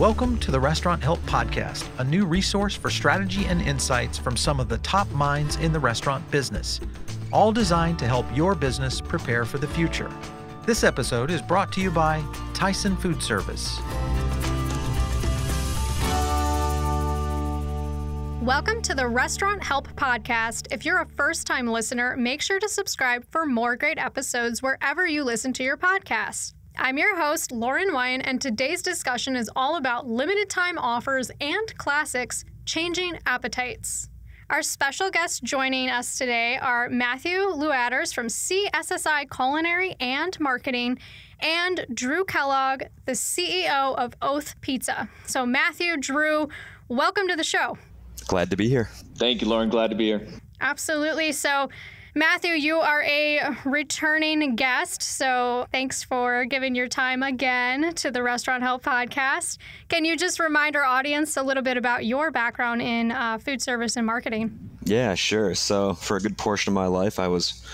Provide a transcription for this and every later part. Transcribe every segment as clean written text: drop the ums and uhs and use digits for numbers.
Welcome to the Restaurant Help Podcast, a new resource for strategy and insights from some of the top minds in the restaurant business, all designed to help your business prepare for the future. This episode is brought to you by Tyson Foodservice. Welcome to the Restaurant Help Podcast. If you're a first-time listener, make sure to subscribe for more great episodes wherever you listen to your podcasts. I'm your host, Lauren Wine, and today's discussion is all about limited-time offers and classics changing appetites. Our special guests joining us today are Matthew Luaders from CSSI Culinary and Marketing, and Drew Kellogg, the CEO of Oath Pizza. So Matthew, Drew, welcome to the show. Glad to be here. Thank you, Lauren. Glad to be here. Absolutely. So Matthew, you are a returning guest, so thanks for giving your time again to the Restaurant Help Podcast. Can you just remind our audience a little bit about your background in food service and marketing? Yeah, sure. So for a good portion of my life, I was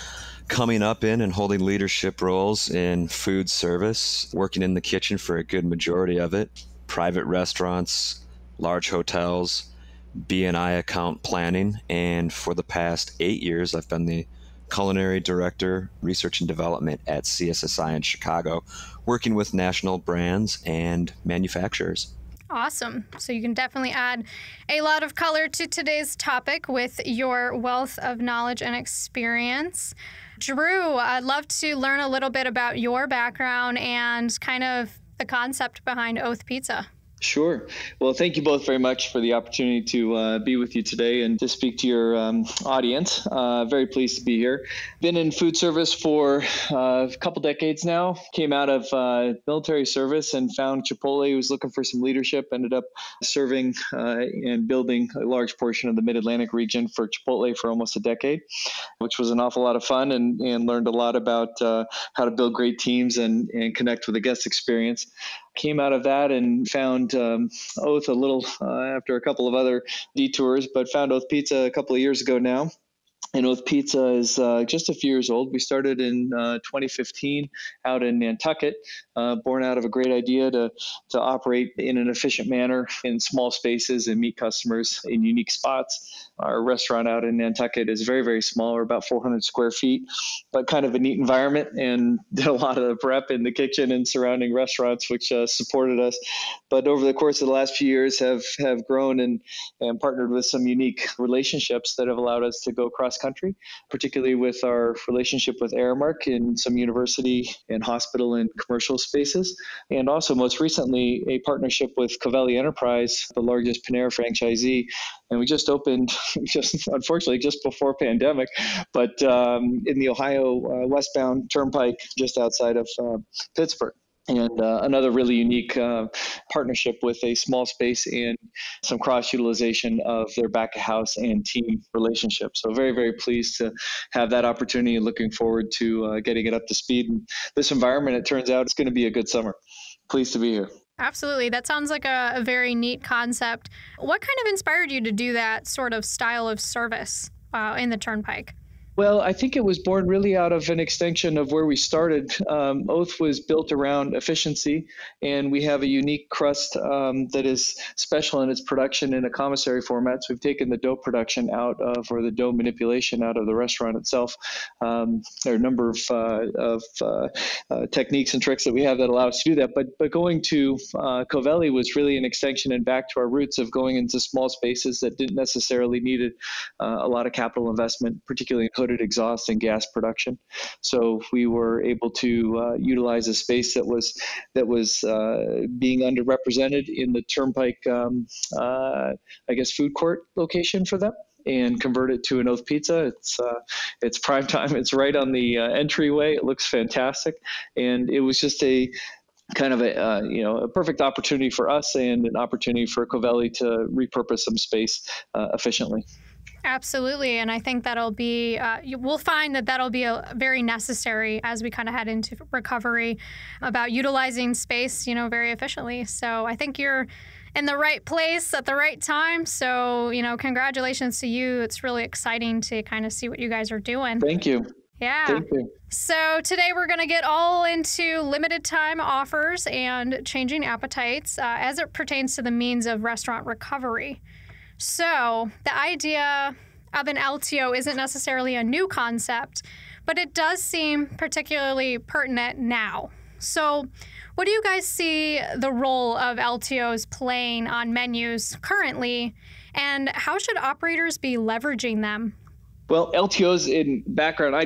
coming up in and holding leadership roles in food service, working in the kitchen for a good majority of it, private restaurants, large hotels, B&I account planning, and for the past 8 years, I've been the Culinary Director, Research and Development at CSSI in Chicago, working with national brands and manufacturers. Awesome. So you can definitely add a lot of color to today's topic with your wealth of knowledge and experience. Drew, I'd love to learn a little bit about your background and kind of the concept behind Oath Pizza. Sure. Well, thank you both very much for the opportunity to be with you today and to speak to your audience. Very pleased to be here. Been in food service for a couple decades now. Came out of military service and found Chipotle. Was looking for some leadership. Ended up serving and building a large portion of the Mid-Atlantic region for Chipotle for almost a decade, which was an awful lot of fun and learned a lot about how to build great teams and connect with the guest experience. Came out of that and found Oath a little after a couple of other detours, but found Oath Pizza a couple of years ago now. And Oath Pizza is just a few years old. We started in 2015 out in Nantucket, born out of a great idea to operate in an efficient manner in small spaces and meet customers in unique spots. Our restaurant out in Nantucket is very, very small. We're about 400 square feet, but kind of a neat environment, and did a lot of the prep in the kitchen and surrounding restaurants, which supported us. But over the course of the last few years have grown and partnered with some unique relationships that have allowed us to go cross country, particularly with our relationship with Aramark in some university and hospital and commercial spaces. And also most recently, a partnership with Covelli Enterprise, the largest Panera franchisee. And we just opened, unfortunately, just before pandemic, but in the Ohio westbound Turnpike, just outside of Pittsburgh. And another really unique partnership with a small space and some cross-utilization of their back-of-house and team relationships. So very, very pleased to have that opportunity and looking forward to getting it up to speed. And this environment, it turns out, it's going to be a good summer. Pleased to be here. Absolutely. That sounds like a very neat concept. What kind of inspired you to do that sort of style of service in the Turnpike? Well, I think it was born really out of an extension of where we started. Oath was built around efficiency, and we have a unique crust that is special in its production in a commissary format. So we've taken the dough production out of, or the dough manipulation out of the restaurant itself. There are a number of techniques and tricks that we have that allow us to do that. But going to Covelli was really an extension and back to our roots of going into small spaces that didn't necessarily needed a lot of capital investment, particularly in hooded exhaust and gas production. So we were able to utilize a space that was being underrepresented in the Turnpike, food court location for them, and convert it to an Oath Pizza. It's prime time. It's right on the entryway. It looks fantastic, and it was just a kind of a perfect opportunity for us and an opportunity for Covelli to repurpose some space efficiently. Absolutely. And I think that'll be, we'll find that that'll be very necessary as we kind of head into recovery about utilizing space, very efficiently. So I think you're in the right place at the right time. So, congratulations to you. It's really exciting to kind of see what you guys are doing. Thank you. Yeah. Thank you. So today we're going to get all into limited time offers and changing appetites as it pertains to the means of restaurant recovery. So the idea of an LTO isn't necessarily a new concept, but it does seem particularly pertinent now. So what do you guys see the role of LTOs playing on menus currently, and how should operators be leveraging them? Well, LTOs in background, I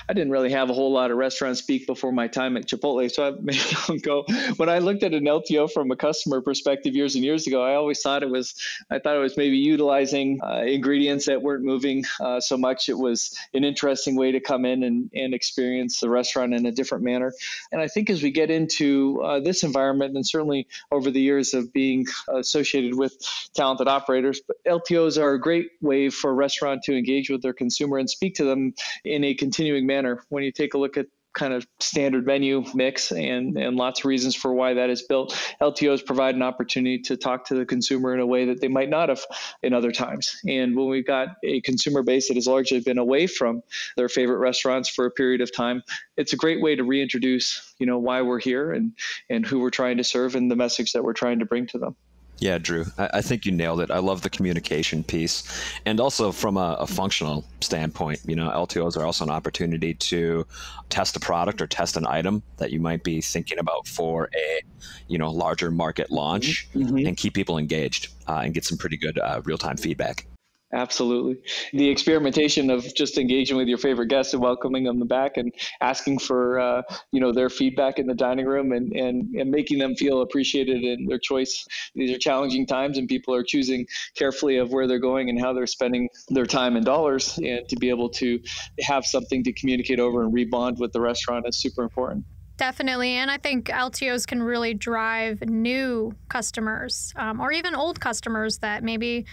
didn't really have a whole lot of restaurant speak before my time at Chipotle, so maybe I'll go. When I looked at an LTO from a customer perspective years and years ago, I always thought it was maybe utilizing ingredients that weren't moving so much. It was an interesting way to come in and experience the restaurant in a different manner. And I think as we get into this environment, and certainly over the years of being associated with talented operators, but LTOs are a great way for a restaurant to engage with their consumer and speak to them in a continuing manner. When you take a look at kind of standard menu mix and lots of reasons for why that is built, LTOs provide an opportunity to talk to the consumer in a way that they might not have in other times. And when we've got a consumer base that has largely been away from their favorite restaurants for a period of time, it's a great way to reintroduce, why we're here and who we're trying to serve and the message that we're trying to bring to them. Yeah, Drew, I think you nailed it. I love the communication piece. And also from a functional standpoint, LTOs are also an opportunity to test a product or test an item that you might be thinking about for a, larger market launch and keep people engaged and get some pretty good real-time feedback. Absolutely. The experimentation of just engaging with your favorite guests and welcoming them back and asking for, their feedback in the dining room and making them feel appreciated in their choice. These are challenging times and people are choosing carefully of where they're going and how they're spending their time and dollars. And to be able to have something to communicate over and rebond with the restaurant is super important. Definitely. And I think LTOs can really drive new customers or even old customers that maybe,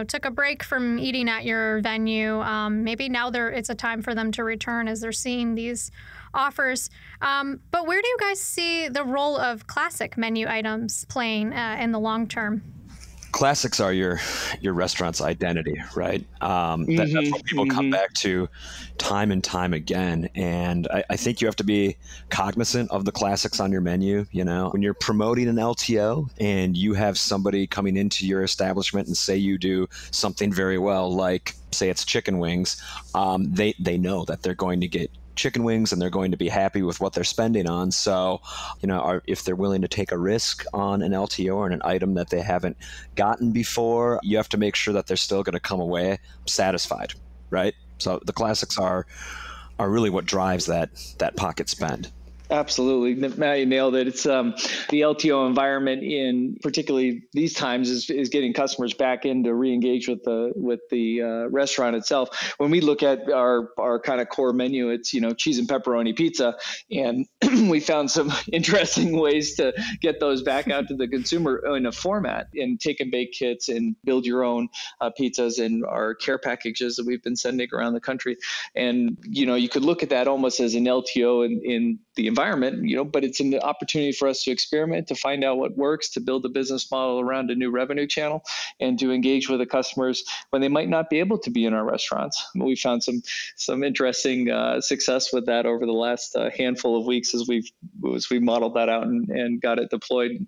took a break from eating at your venue. Maybe now it's a time for them to return as they're seeing these offers. But where do you guys see the role of classic menu items playing in the long term? Classics are your restaurant's identity, right? That's what people come back to time and time again. And I think you have to be cognizant of the classics on your menu. When you're promoting an LTO and you have somebody coming into your establishment and say you do something very well, like say it's chicken wings, they know that they're going to get chicken wings and they're going to be happy with what they're spending on. So, if they're willing to take a risk on an LTO or an item that they haven't gotten before, you have to make sure that they're still going to come away satisfied, right? So the classics are really what drives that pocket spend. Absolutely. Matt, you nailed it. It's the LTO environment in particularly these times is getting customers back in to re-engage with the restaurant itself. When we look at our kind of core menu, it's, cheese and pepperoni pizza. And we found some interesting ways to get those back out to the consumer in a format and take and bake kits and build your own pizzas and our care packages that we've been sending around the country. And, you could look at that almost as an LTO in the environment, but it's an opportunity for us to experiment, to find out what works, to build a business model around a new revenue channel, and to engage with the customers when they might not be able to be in our restaurants. We found some interesting success with that over the last handful of weeks as we modeled that out and got it deployed.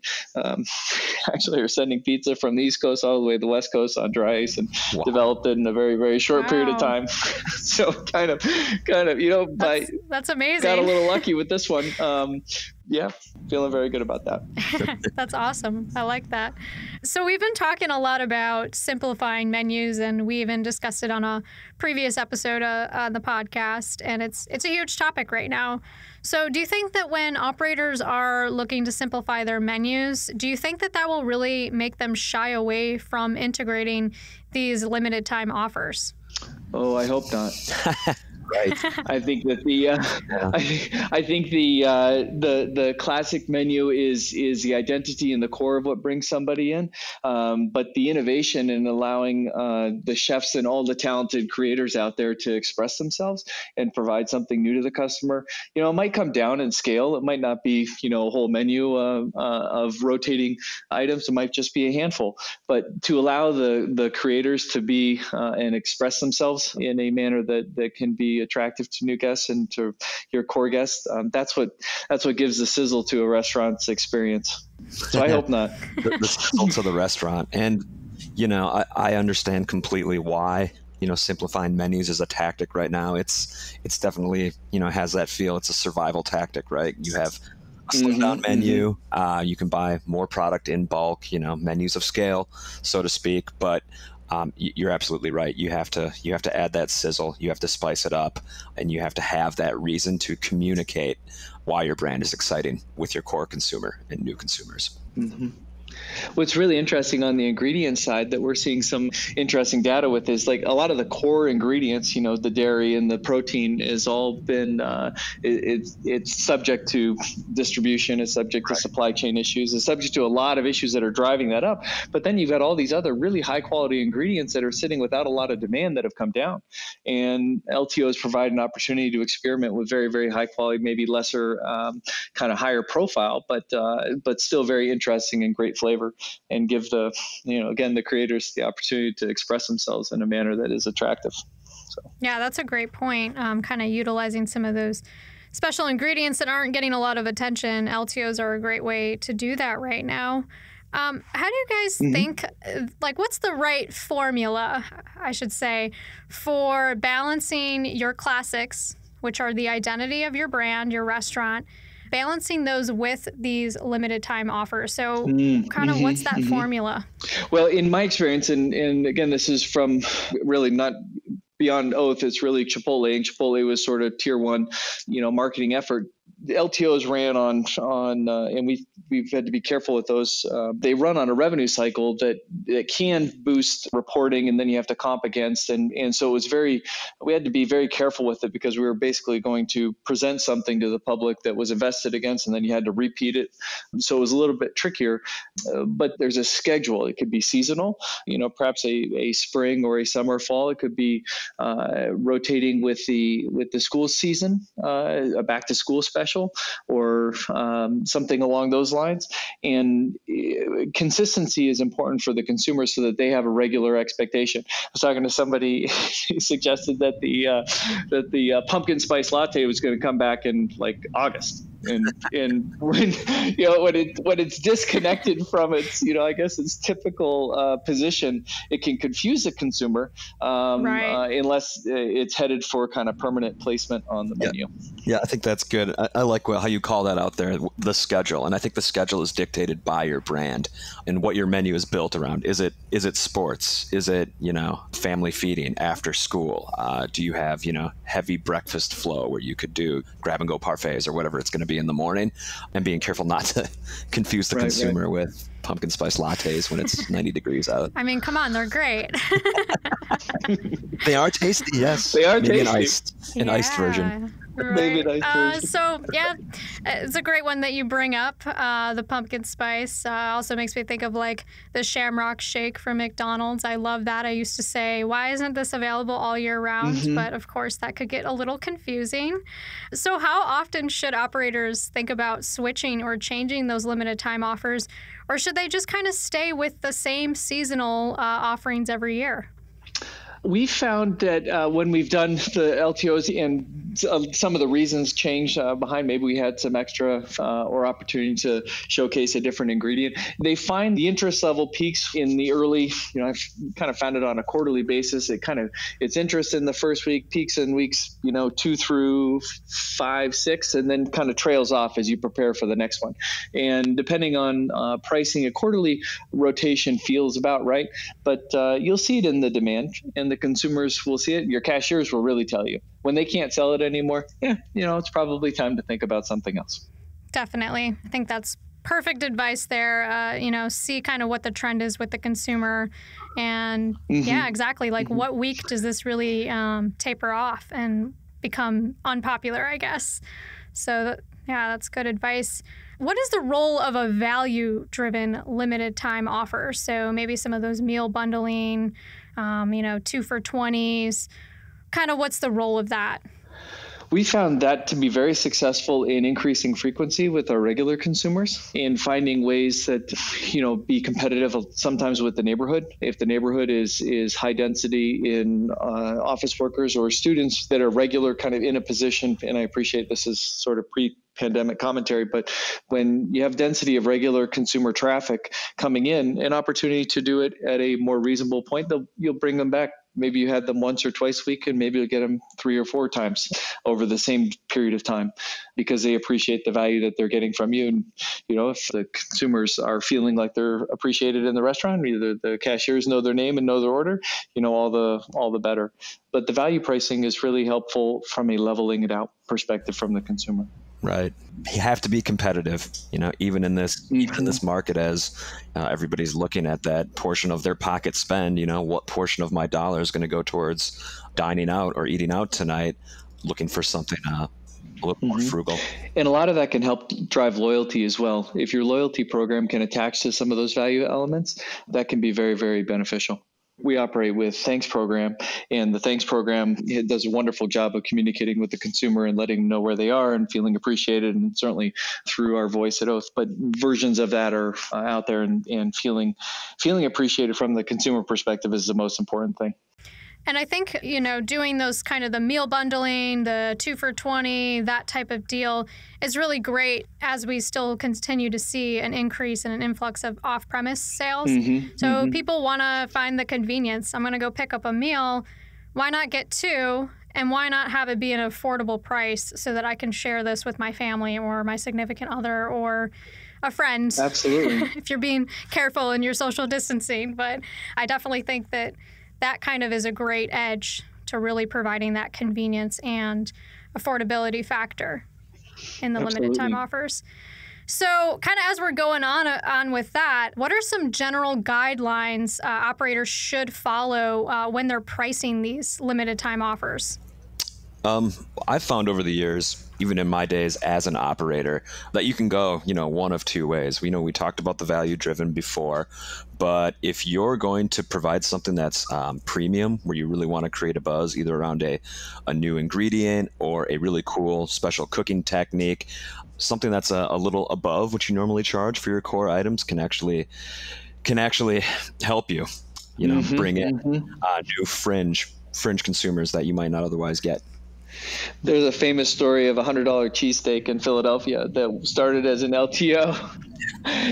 Actually, we're sending pizza from the East Coast all the way to the West Coast on dry ice and developed it in a very, very short period of time. So kind of, that's amazing. Got a little lucky with this one. Feeling very good about that. That's awesome. I like that. So we've been talking a lot about simplifying menus, and we even discussed it on a previous episode on the podcast, and it's a huge topic right now. So do you think that when operators are looking to simplify their menus, do you think that will really make them shy away from integrating these limited time offers? Oh, I hope not. Right. I think that the classic menu is the identity and the core of what brings somebody in. But the innovation in allowing the chefs and all the talented creators out there to express themselves and provide something new to the customer, it might come down in scale. It might not be, a whole menu of rotating items. It might just be a handful. But to allow the creators to be and express themselves in a manner that can be be attractive to new guests and to your core guests. That's what gives the sizzle to a restaurant's experience. So I hope not. The sizzle to the restaurant. And, I understand completely why, simplifying menus is a tactic right now. It's definitely, has that feel. It's a survival tactic, right? You have a slimmed down menu. You can buy more product in bulk, menus of scale, so to speak. But you're absolutely right. You have to add that sizzle. You have to spice it up, and you have to have that reason to communicate why your brand is exciting with your core consumer and new consumers. Mm-hmm. What's really interesting on the ingredient side that we're seeing some interesting data with is like a lot of the core ingredients, the dairy and the protein is all been, it's subject to distribution, it's subject to supply chain issues, it's subject to a lot of issues that are driving that up. But then you've got all these other really high quality ingredients that are sitting without a lot of demand that have come down. And LTOs provide an opportunity to experiment with very, very high quality, maybe lesser kind of higher profile, but still very interesting and great flavor, and give the creators the opportunity to express themselves in a manner that is attractive. So yeah, that's a great point. Kind of utilizing some of those special ingredients that aren't getting a lot of attention. LTOs are a great way to do that right now. How do you guys think, what's the right formula, I should say, for balancing your classics, which are the identity of your brand, your restaurant, balancing those with these limited time offers? So kind of what's that formula? Well, in my experience, and again, this is from really not beyond oath, it's really Chipotle, and Chipotle was sort of tier one, marketing effort. The LTOs ran on and we've had to be careful with those. They run on a revenue cycle that can boost reporting, and then you have to comp against. And so we had to be very careful with it, because we were basically going to present something to the public that was invested against, and then you had to repeat it. So it was a little bit trickier, but there's a schedule. It could be seasonal, perhaps a spring or a summer, fall. It could be rotating with the school season, a back to school special, or something along those lines. And consistency is important for the consumer so that they have a regular expectation. I was talking to somebody who suggested that the pumpkin spice latte was going to come back in like August. And when it's disconnected from its I guess its typical position, it can confuse the consumer, unless it's headed for kind of permanent placement on the menu. Yeah, I think that's good. I like how you call that out there, the schedule. And I think the schedule is dictated by your brand and what your menu is built around. Is it sports? Is it family feeding after school? Do you have heavy breakfast flow where you could do grab and go parfaits or whatever it's going to be in the morning, and being careful not to confuse the consumer with pumpkin spice lattes when it's 90 degrees out. I mean, come on, they're great. They are tasty, yes. They are maybe tasty. An iced version. Right. So yeah, it's a great one that you bring up. The pumpkin spice also makes me think of like the Shamrock Shake from McDonald's. I love that. I used to say, why isn't this available all year round? But of course that could get a little confusing. So how often should operators think about switching or changing those limited time offers, or should they just kind of stay with the same seasonal offerings every year? We found that when we've done the LTOs and some of the reasons changed behind, maybe we had some extra or opportunity to showcase a different ingredient. They find the interest level peaks in the early, I've kind of found it on a quarterly basis. It's interest in the first week, peaks in weeks, 2 through 5, 6, and then kind of trails off as you prepare for the next one. And depending on pricing, a quarterly rotation feels about right, but you'll see it in the demand, and the consumers will see it. Your cashiers will really tell you when they can't sell it anymore. It's probably time to think about something else. Definitely. I think that's perfect advice there. See kind of what the trend is with the consumer, and yeah, exactly. Like what week does this really taper off and become unpopular, I guess. So that's good advice. What is the role of a value-driven limited time offer? So maybe some of those meal bundling, 2 for $20s, kind of what's the role of that? We found that to be very successful in increasing frequency with our regular consumers and finding ways that, be competitive sometimes with the neighborhood. If the neighborhood is high density in office workers or students that are regular kind of in a position, and I appreciate this is sort of pre-pandemic commentary, but when you have density of regular consumer traffic coming in, an opportunity to do it at a more reasonable point, you'll bring them back. Maybe you had them once or twice a week, and maybe you'll get them 3 or 4 times over the same period of time because they appreciate the value that they're getting from you. And, if the consumers are feeling like they're appreciated in the restaurant, either the cashiers know their name and know their order, all the better. But the value pricing is really helpful from a leveling it out perspective from the consumer. Right. You have to be competitive, even in this market as everybody's looking at that portion of their pocket spend, what portion of my dollar is going to go towards dining out or eating out tonight, looking for something a little more frugal. And a lot of that can help drive loyalty as well. If your loyalty program can attach to some of those value elements, that can be very, very beneficial. We operate with Thanks program, and the Thanks program does a wonderful job of communicating with the consumer and letting them know where they are and feeling appreciated, and certainly through our voice at Oath. But versions of that are out there, and feeling appreciated from the consumer perspective is the most important thing. And I think, doing those kind of the meal bundling, the 2 for $20, that type of deal is really great as we still continue to see an increase and an influx of off-premise sales. So people want to find the convenience. I'm going to go pick up a meal. Why not get 2? And why not have it be an affordable price so that I can share this with my family or my significant other or a friend? Absolutely. If you're being careful in your social distancing. But I definitely think that kind of is a great edge to really providing that convenience and affordability factor in the limited time offers. So kind of as we're going on with that, what are some general guidelines operators should follow when they're pricing these limited time offers? I've found over the years, even in my days as an operator, that you can go, one of 2 ways. We talked about the value driven before, but if you're going to provide something that's premium, where you really want to create a buzz, either around a new ingredient or a really cool special cooking technique, something that's a little above what you normally charge for your core items can actually help you, bring in new fringe consumers that you might not otherwise get. There's a famous story of a $100 cheesesteak in Philadelphia that started as an LTO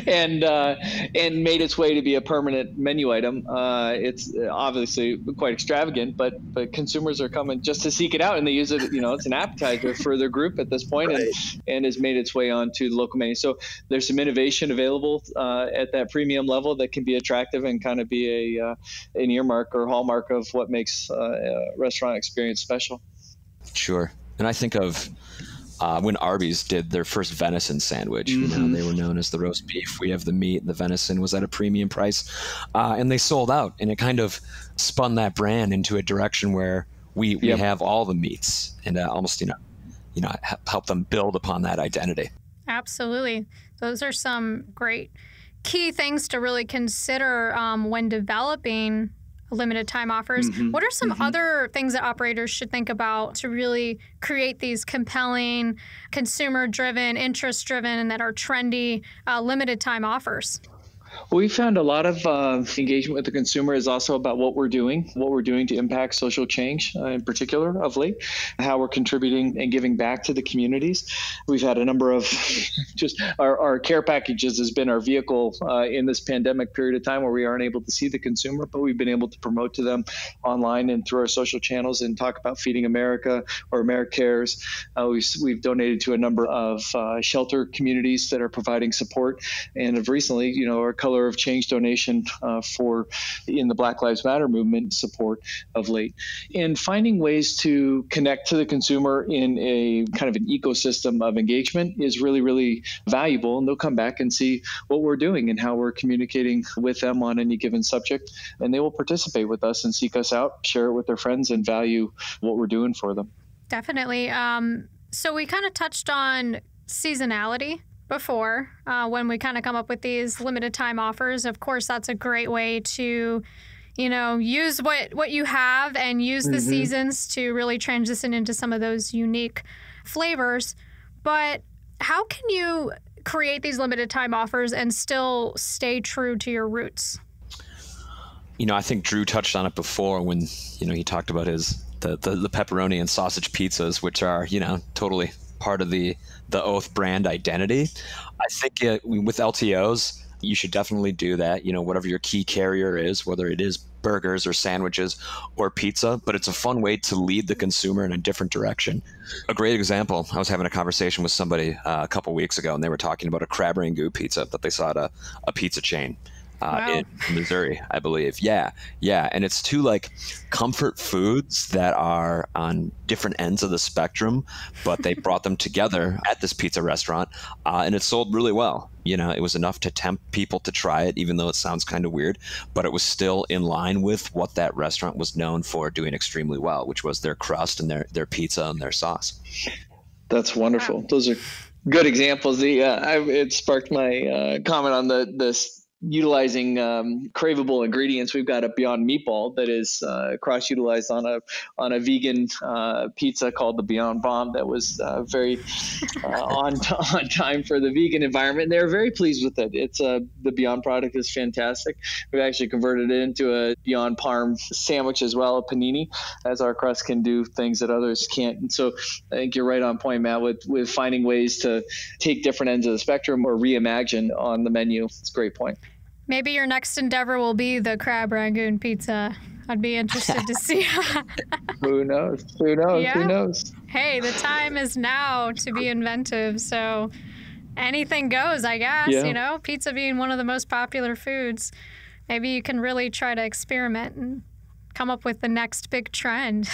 and made its way to be a permanent menu item. It's obviously quite extravagant, but consumers are coming just to seek it out, and they use it. It's an appetizer for their group at this point, and has made its way onto the local menu. So there's some innovation available at that premium level that can be attractive and kind of be an earmark or hallmark of what makes a restaurant experience special. Sure. And I think of when Arby's did their first venison sandwich, they were known as the roast beef. We have the meat. The venison was at a premium price, and they sold out. And it kind of spun that brand into a direction where we have all the meats and almost, help them build upon that identity. Absolutely. Those are some great key things to really consider when developing limited time offers. What are some other things that operators should think about to really create these compelling, consumer-driven, interest-driven, and that are trendy limited time offers? We found a lot of engagement with the consumer is also about what we're doing to impact social change in particular of late, how we're contributing and giving back to the communities. We've had a number of just our care packages has been our vehicle in this pandemic period of time where we aren't able to see the consumer, but we've been able to promote to them online and through our social channels and talk about Feeding America or AmeriCares. We've donated to a number of shelter communities that are providing support, and have recently, our Color of Change donation in the Black Lives Matter movement support of late, and finding ways to connect to the consumer in a kind of an ecosystem of engagement is really, really valuable. And they'll come back and see what we're doing and how we're communicating with them on any given subject, and they will participate with us and seek us out, share it with their friends, and value what we're doing for them. Definitely. So we kind of touched on seasonality before when we kind of come up with these limited time offers. Of course, that's a great way to use what you have and use the seasons to really transition into some of those unique flavors. But how can you create these limited time offers and still stay true to your roots? I think Drew touched on it before when, he talked about the pepperoni and sausage pizzas, which are, totally part of the Oath brand identity. I think with LTOs, you should definitely do that, whatever your key carrier is, whether it is burgers or sandwiches or pizza, but it's a fun way to lead the consumer in a different direction. A great example, I was having a conversation with somebody a couple weeks ago, and they were talking about a crab rangoon pizza that they saw at a pizza chain. Wow. In Missouri, I believe. Yeah. And it's two comfort foods that are on different ends of the spectrum, but they brought them together at this pizza restaurant, and it sold really well. It was enough to tempt people to try it, even though it sounds kind of weird, but it was still in line with what that restaurant was known for doing extremely well, which was their crust and their pizza and their sauce. That's wonderful. Wow. Those are good examples. It sparked my comment on this utilizing craveable ingredients. We've got a Beyond Meatball that is cross-utilized on a vegan pizza called the Beyond Bomb that was very on time for the vegan environment. And they're very pleased with it. It's the Beyond product is fantastic. We've actually converted it into a Beyond Parm sandwich as well, a panini, as our crust can do things that others can't. And so I think you're right on point, Matt, with finding ways to take different ends of the spectrum or reimagine on the menu. It's a great point. Maybe your next endeavor will be the crab rangoon pizza. I'd be interested to see. Who knows? Yeah. Who knows? Hey, the time is now to be inventive. So anything goes, I guess, Yeah. Pizza being one of the most popular foods. Maybe you can really try to experiment and come up with the next big trend.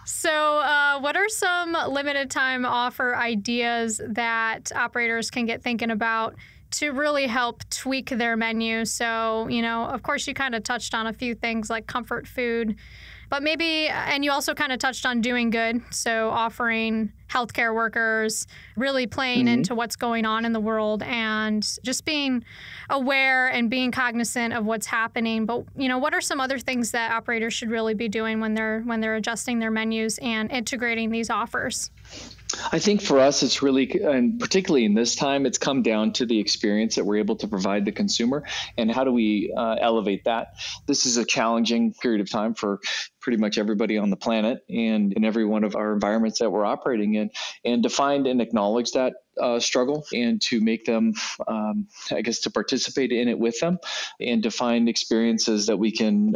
So what are some limited time offer ideas that operators can get thinking about to really help tweak their menu? So, of course, you kind of touched on a few things like comfort food, but maybe, and you also kind of touched on doing good. So offering healthcare workers, really playing into what's going on in the world and just being aware and being cognizant of what's happening. But, what are some other things that operators should really be doing when they're adjusting their menus and integrating these offers? I think for us, it's really, and particularly in this time, it's come down to the experience that we're able to provide the consumer and how do we elevate that. This is a challenging period of time for pretty much everybody on the planet and in every one of our environments that we're operating in, and to find and acknowledge that struggle and to make them, to participate in it with them and to find experiences that we can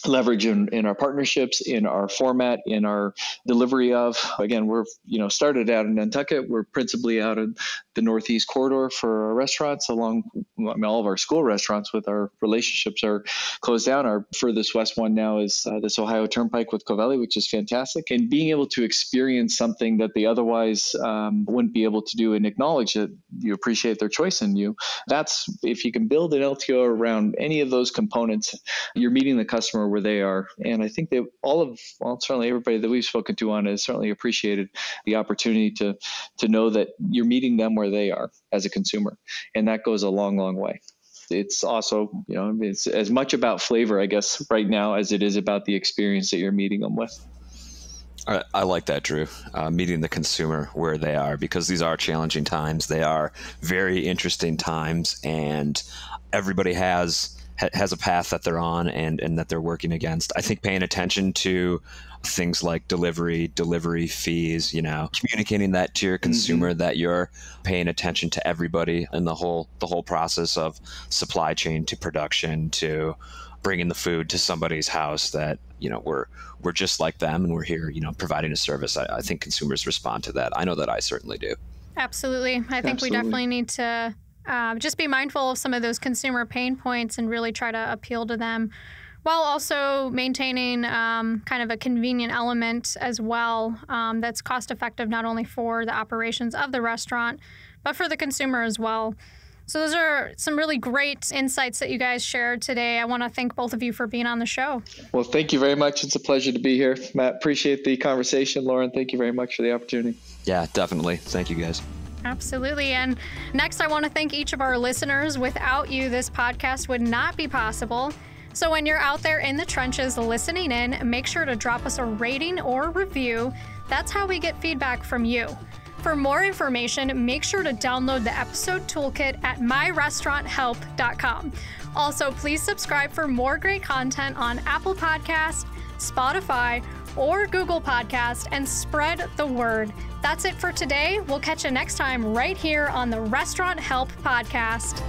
leverage in our partnerships, in our format, in our delivery of. Again, we're started out in Nantucket. We're principally out in the Northeast corridor for our restaurants, along all of our school restaurants with our relationships are closed down. Our furthest west one now is this Ohio Turnpike with Covelli, which is fantastic. And being able to experience something that they otherwise wouldn't be able to do and acknowledge that you appreciate their choice in you. That's, if you can build an LTO around any of those components, you're meeting the customer where they are. And I think that certainly everybody that we've spoken to on it has certainly appreciated the opportunity to know that you're meeting them where they are as a consumer. And that goes a long, long way. It's also, it's as much about flavor, I guess, right now as it is about the experience that you're meeting them with. I like that, Drew, meeting the consumer where they are, because these are challenging times. They are very interesting times, and everybody has a path that they're on and that they're working against. I think paying attention to things like delivery fees, communicating that to your consumer, that you're paying attention to everybody in the whole process of supply chain to production to bringing the food to somebody's house, that, we're just like them and we're here, providing a service. I think consumers respond to that. I know that I certainly do. Absolutely. I think we definitely need to just be mindful of some of those consumer pain points and really try to appeal to them, while also maintaining kind of a convenient element as well that's cost effective not only for the operations of the restaurant, but for the consumer as well. So those are some really great insights that you guys shared today. I want to thank both of you for being on the show. Well, thank you very much. It's a pleasure to be here. Matt, appreciate the conversation. Lauren, thank you very much for the opportunity. Yeah, definitely. Thank you, guys. Absolutely. And next, I want to thank each of our listeners. Without you, this podcast would not be possible. So when you're out there in the trenches listening in, make sure to drop us a rating or review. That's how we get feedback from you. For more information, make sure to download the episode toolkit at myrestauranthelp.com. Also, please subscribe for more great content on Apple Podcasts, Spotify, or Google Podcast, and spread the word. That's it for today. We'll catch you next time right here on the Restaurant Help Podcast.